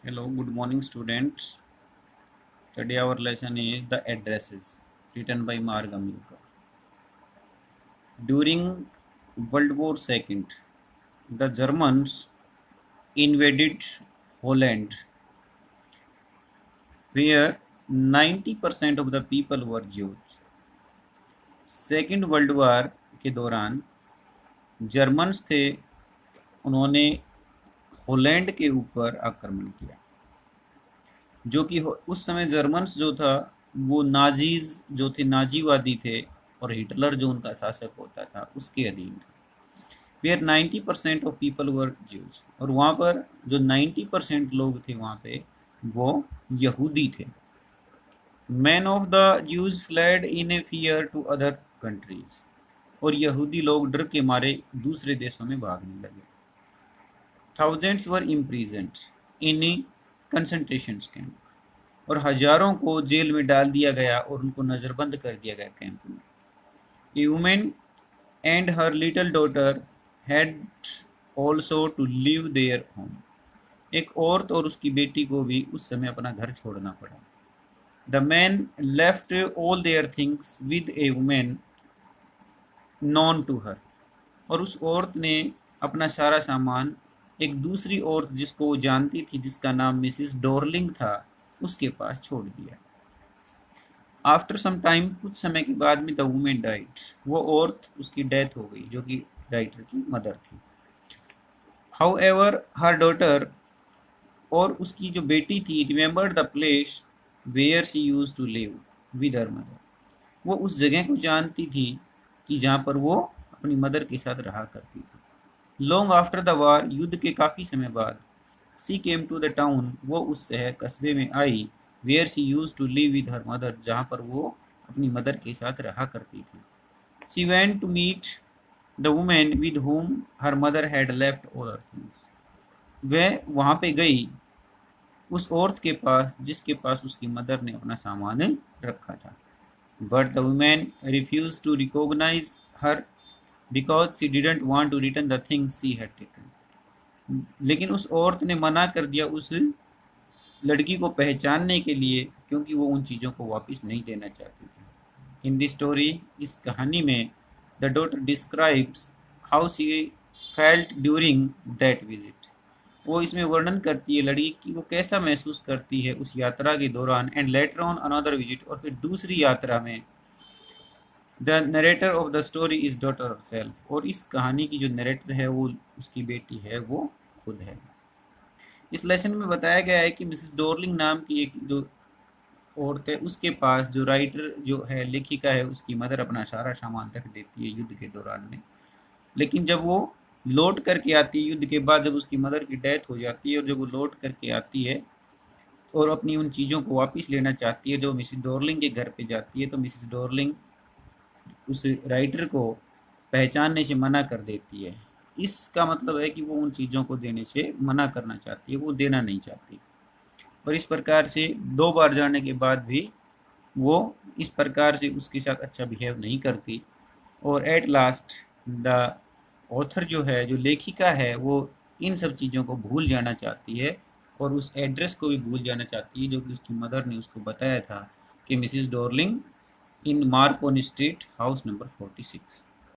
Hello, good morning, students. Today our lesson is the addresses written by Marg Amilcar. During World War II, the Germans invaded Holland, where 90% of the people were Jews. Second world war के दौरान Germans थे, उन्होंने Holland के ऊपर आक्रमण किया, जो कि उस समय जर्मन्स जो था वो नाजीज जो थे, नाजीवादी थे, और हिटलर जो उनका शासक होता था उसके अधीन था। Where 90% of people were Jews, और वहाँ पर जो 90% लोग थे वहाँ पे वो यहूदी थे। Many of the Jews fled in a fear to other countries, और यहूदी लोग डर के मारे दूसरे देशों में भागने लगे। Thousands were इम्प्रिजेंट in concentration camp, और हजारों को जेल में डाल दिया गया और उनको नज़रबंद कर दिया गया कैंप में। A women and her little daughter had also to leave their home, एक औरत और उसकी बेटी को भी उस समय अपना घर छोड़ना पड़ा। The man left all their things with a women known to her, और उस औरत ने अपना सारा सामान एक दूसरी औरत जिसको वो जानती थी, जिसका नाम मिसिस डॉर्लिंग था, उसके पास छोड़ दिया। आफ्टर सम टाइम, कुछ समय के बाद में द वुमेन डाइड, वो औरत उसकी डेथ हो गई जो कि राइटर की मदर थी। हाउ एवर हर डॉटर, और उसकी जो बेटी थी, remember the place where she used to live with her mother, वो उस जगह को जानती थी कि जहाँ पर वो अपनी मदर के साथ रहा करती थी। लॉन्ग आफ्टर द वार, युद्ध के काफ़ी समय बाद, she came to the town, वो उस शहर कस्बे में आई, where she used to live with her mother, जहाँ पर वो अपनी मदर के साथ रहा करती थी। She went to meet the women with whom her mother had left all her things, वह वहाँ पे गई उस औरत के पास जिसके पास उसकी मदर ने अपना सामान रखा था। But the women refused to recognise her because she didn't want to return the things she had taken, लेकिन उस औरत ने मना कर दिया उस लड़की को पहचानने के लिए, क्योंकि वो उन चीज़ों को वापस नहीं देना चाहती थी। इन द स्टोरी, इस कहानी में, the daughter describes how she felt during that visit, वो इसमें वर्णन करती है लड़की की वो कैसा महसूस करती है उस यात्रा के दौरान। And later on another visit, और फिर दूसरी यात्रा में, the narrator of the story is daughter herself, और इस कहानी की जो नरेटर है वो उसकी बेटी है, वो खुद है। इस लेसन में बताया गया है कि मिसेस डॉर्लिंग नाम की एक जो औरत है, उसके पास जो राइटर जो है, लेखिका है, उसकी मदर अपना सारा सामान रख देती है युद्ध के दौरान में। लेकिन जब वो लौट करके आती है युद्ध के बाद, जब उसकी मदर की डेथ हो जाती है और जब वो लौट करके आती है और अपनी उन चीज़ों को वापस लेना चाहती है, जो मिसेस डॉर्लिंग के घर पे जाती है, तो मिसेस डॉर्लिंग उस राइटर को पहचानने से मना कर देती है। इसका मतलब है कि वो उन चीज़ों को देने से मना करना चाहती है, वो देना नहीं चाहती। और इस प्रकार से 2 बार जाने के बाद भी वो इस प्रकार से उसके साथ अच्छा बिहेव नहीं करती। और एट लास्ट द ऑथर जो है, जो लेखिका है, वो इन सब चीज़ों को भूल जाना चाहती है और उस एड्रेस को भी भूल जाना चाहती है जो कि उसकी मदर ने उसको बताया था, कि मिसिस डॉर्लिंग इन मार्कोनी स्ट्रीट हाउस नंबर 46।